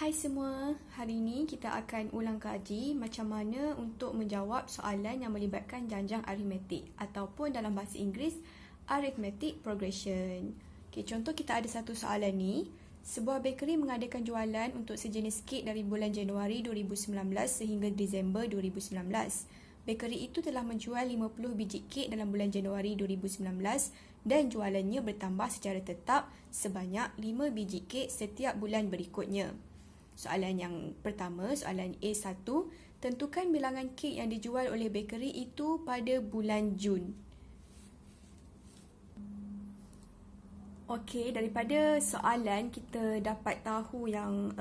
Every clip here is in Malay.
Hai semua, hari ini kita akan ulang kaji macam mana untuk menjawab soalan yang melibatkan janjang aritmetik ataupun dalam bahasa Inggeris arithmetic progression. Okay, contoh kita ada satu soalan ni. Sebuah bakery mengadakan jualan untuk sejenis kek dari bulan Januari 2019 sehingga Disember 2019. Bakery itu telah menjual 50 biji kek dalam bulan Januari 2019 dan jualannya bertambah secara tetap sebanyak 5 biji kek setiap bulan berikutnya. Soalan yang pertama, soalan A1, tentukan bilangan kek yang dijual oleh bakery itu pada bulan Jun. Okey, daripada soalan kita dapat tahu yang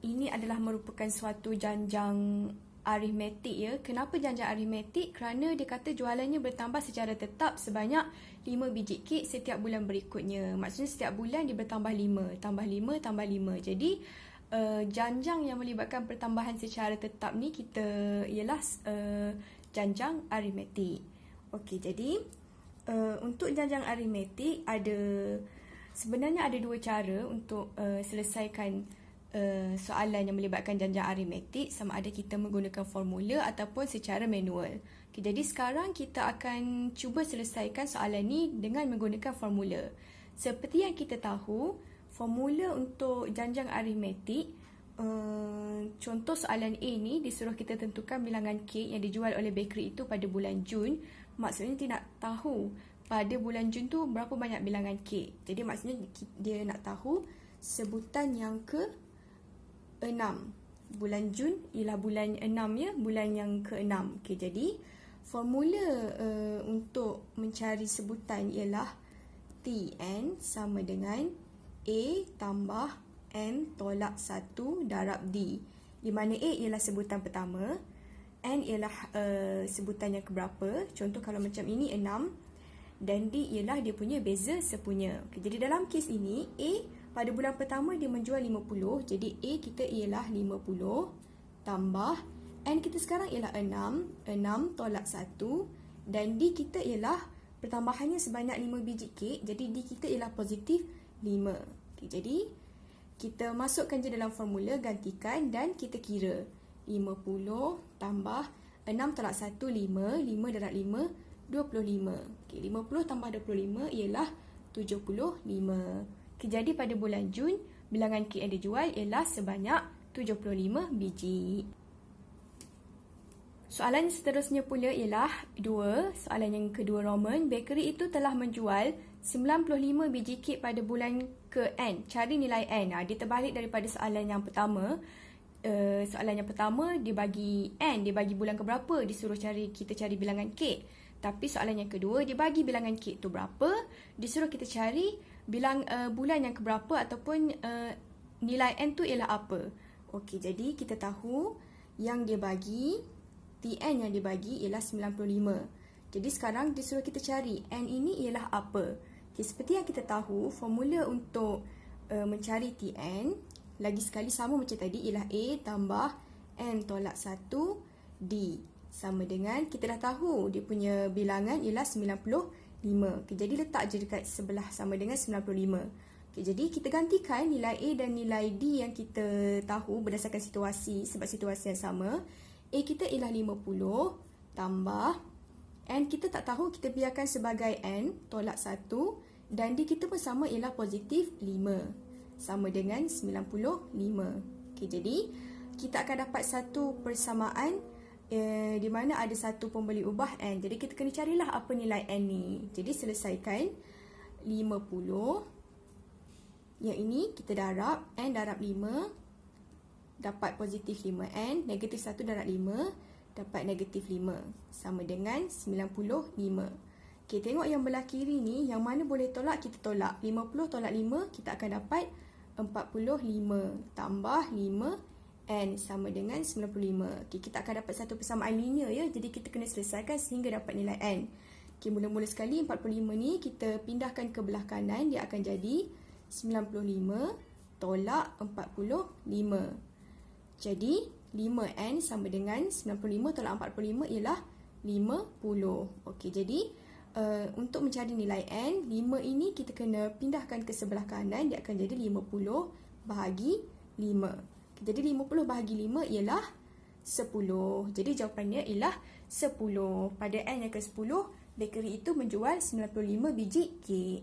ini adalah merupakan suatu janjang aritmetik ya. Kenapa janjang aritmetik? Kerana dia kata jualannya bertambah secara tetap sebanyak 5 biji kek setiap bulan berikutnya. Maksudnya setiap bulan dia bertambah 5, tambah 5, tambah 5. Jadi janjang yang melibatkan pertambahan secara tetap ni kita ialah janjang aritmetik. Okey, jadi untuk janjang aritmetik sebenarnya ada dua cara untuk selesaikan soalan yang melibatkan janjang aritmetik, sama ada kita menggunakan formula ataupun secara manual. Okay, jadi sekarang kita akan cuba selesaikan soalan ni dengan menggunakan formula. Seperti yang kita tahu, formula untuk janjang aritmetik, contoh soalan A ni disuruh kita tentukan bilangan kek yang dijual oleh bakery itu pada bulan Jun. Maksudnya dia nak tahu pada bulan Jun tu berapa banyak bilangan kek. Jadi maksudnya dia nak tahu sebutan yang ke-6. Bulan Jun ialah bulan 6 ya, bulan yang ke-6. Okey, jadi formula untuk mencari sebutan ialah Tn sama dengan A tambah N tolak 1 darab D. Di mana A ialah sebutan pertama, N ialah sebutan yang keberapa. Contoh kalau macam ini 6 dan D ialah dia punya beza sepunya. Okay, jadi dalam kes ini A pada bulan pertama dia menjual 50. Jadi A kita ialah 50 tambah N kita sekarang ialah 6. 6 tolak 1 dan D kita ialah pertambahannya sebanyak 5 biji kek. Jadi D kita ialah positif 5. Okay, jadi kita masukkan je dalam formula, gantikan dan kita kira. 50 tambah 6 tolak 1, 5. 5 darab 5, 25. Okay, 50 tambah 25 ialah 75. Okay, jadi pada bulan Jun, bilangan kek yang dijual ialah sebanyak 75 biji. Soalan seterusnya pula ialah 2. Soalan yang kedua Roman. Bakery itu telah menjual 95 biji kek pada bulan ke-N. Cari nilai N. Dia terbalik daripada soalan yang pertama. Soalan yang pertama dia bagi N, dia bagi bulan keberapa, disuruh kita cari bilangan kek. Tapi soalan yang kedua dia bagi bilangan kek tu berapa, disuruh kita cari bulan yang keberapa ataupun nilai N tu ialah apa. Okey, jadi kita tahu yang dia bagi, Tn yang dia bagi ialah 95. Jadi sekarang disuruh kita cari N ini ialah apa. Okay, seperti yang kita tahu, formula untuk mencari Tn lagi sekali sama macam tadi, ialah A tambah N tolak 1 D sama dengan, kita dah tahu dia punya bilangan ialah 95. Okay, jadi letak je dekat sebelah sama dengan 95. Okay, jadi kita gantikan nilai A dan nilai D yang kita tahu berdasarkan situasi, sebab situasi yang sama. A kita ialah 50 tambah N kita tak tahu, kita biarkan sebagai N tolak 1 dan D kita pun sama ialah positif 5 sama dengan 95. Okay, jadi kita akan dapat satu persamaan di mana ada satu pembeli ubah N. Jadi kita kena carilah apa nilai N ni. Jadi selesaikan 50. Yang ini kita darab N darab 5 dapat positif 5N, negatif 1 darab 5 dapat negatif 5 sama dengan 95. Okay, tengok yang belah kiri ni, yang mana boleh tolak kita tolak. 50 tolak 5 kita akan dapat 45 tambah 5N sama dengan 95. Okay, kita akan dapat satu persamaan linear ya. Jadi kita kena selesaikan sehingga dapat nilai N. Okay, mula-mula sekali 45 ni kita pindahkan ke belah kanan, dia akan jadi 95 tolak 45. Jadi 5N sama dengan 95 tolak 45 ialah 50. Okey, jadi untuk mencari nilai N, 5 ini kita kena pindahkan ke sebelah kanan, dia akan jadi 50 bahagi 5. Jadi 50 bahagi 5 ialah 10. Jadi jawapannya ialah 10. Pada N yang ke-10, bakery itu menjual 95 biji kek.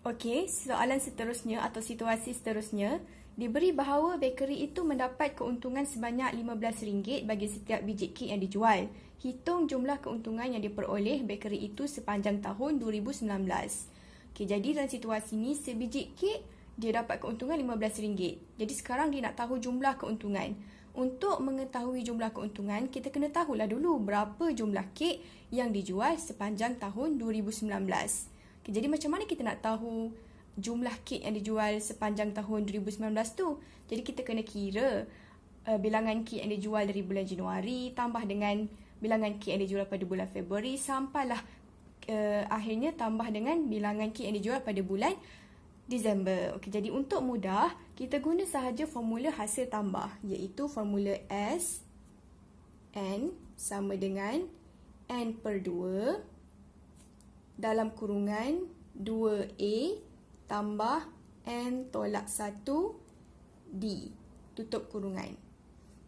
Okey, soalan seterusnya atau situasi seterusnya, diberi bahawa bakery itu mendapat keuntungan sebanyak RM15 bagi setiap biji kek yang dijual. Hitung jumlah keuntungan yang diperoleh bakery itu sepanjang tahun 2019. Okey, jadi dalam situasi ni sebiji kek dia dapat keuntungan RM15. Jadi sekarang dia nak tahu jumlah keuntungan. Untuk mengetahui jumlah keuntungan, kita kena tahulah dulu berapa jumlah kek yang dijual sepanjang tahun 2019. Okay, jadi macam mana kita nak tahu jumlah kek yang dijual sepanjang tahun 2019 tu? Jadi kita kena kira bilangan kek yang dijual dari bulan Januari tambah dengan bilangan kek yang dijual pada bulan Februari sampailah akhirnya tambah dengan bilangan kek yang dijual pada bulan Disember. Okey, jadi untuk mudah, kita guna sahaja formula hasil tambah, iaitu formula S N sama dengan N per 2 dalam kurungan 2A tambah N tolak 1 D, tutup kurungan.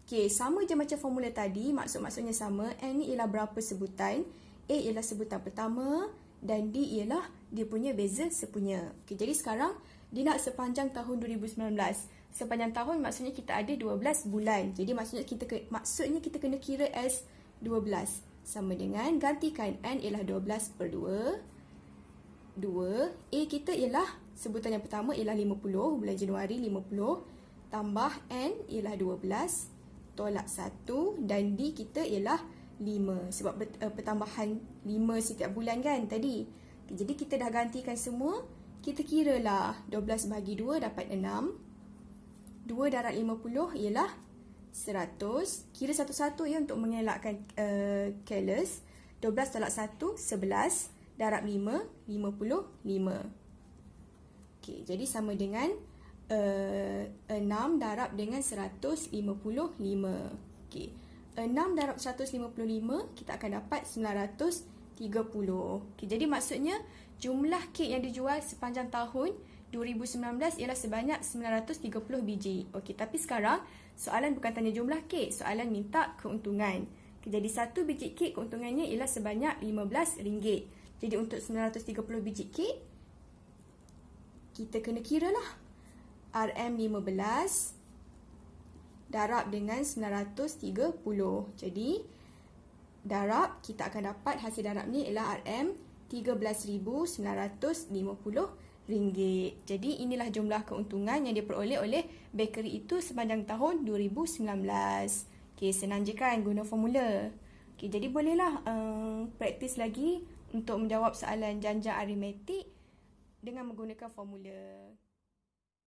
Okey, sama je macam formula tadi, maksudnya sama. N ni ialah berapa sebutan, A ialah sebutan pertama dan D ialah dia punya beza sepunya. Okey, jadi sekarang dia nak sepanjang tahun 2019. Sepanjang tahun maksudnya kita ada 12 bulan. Jadi maksudnya kita kena kira as 12 sama dengan gantikan N ialah 12 per 2. A kita ialah sebutan yang pertama ialah 50, bulan Januari 50 tambah N ialah 12 tolak 1 dan D kita ialah 5 sebab pertambahan 5 setiap bulan kan tadi. Jadi kita dah gantikan semua. Kita kiralah 12 bahagi 2 dapat 6. 2 darab 50 ialah 100. Kira satu-satu ya untuk mengelakkan careless. 12 tolak 1, 11. Darab 5, 55. Okey, jadi sama dengan 6 darab dengan 155. Okey. 6 darab 155, kita akan dapat 930. Okay, jadi maksudnya jumlah kek yang dijual sepanjang tahun 2019 ialah sebanyak 930 biji. Okey, tapi sekarang soalan bukan tanya jumlah kek, soalan minta keuntungan. Okay, jadi satu biji kek keuntungannya ialah sebanyak RM15. Jadi untuk 930 biji kek, kita kena kira lah. RM15 darab dengan 930. Jadi darab, kita akan dapat hasil darab ni ialah RM13,950. Jadi inilah jumlah keuntungan yang diperoleh oleh bakery itu sepanjang tahun 2019. Okey, senang je kan guna formula. Okey, jadi bolehlah praktis lagi untuk menjawab soalan janjang aritmetik dengan menggunakan formula.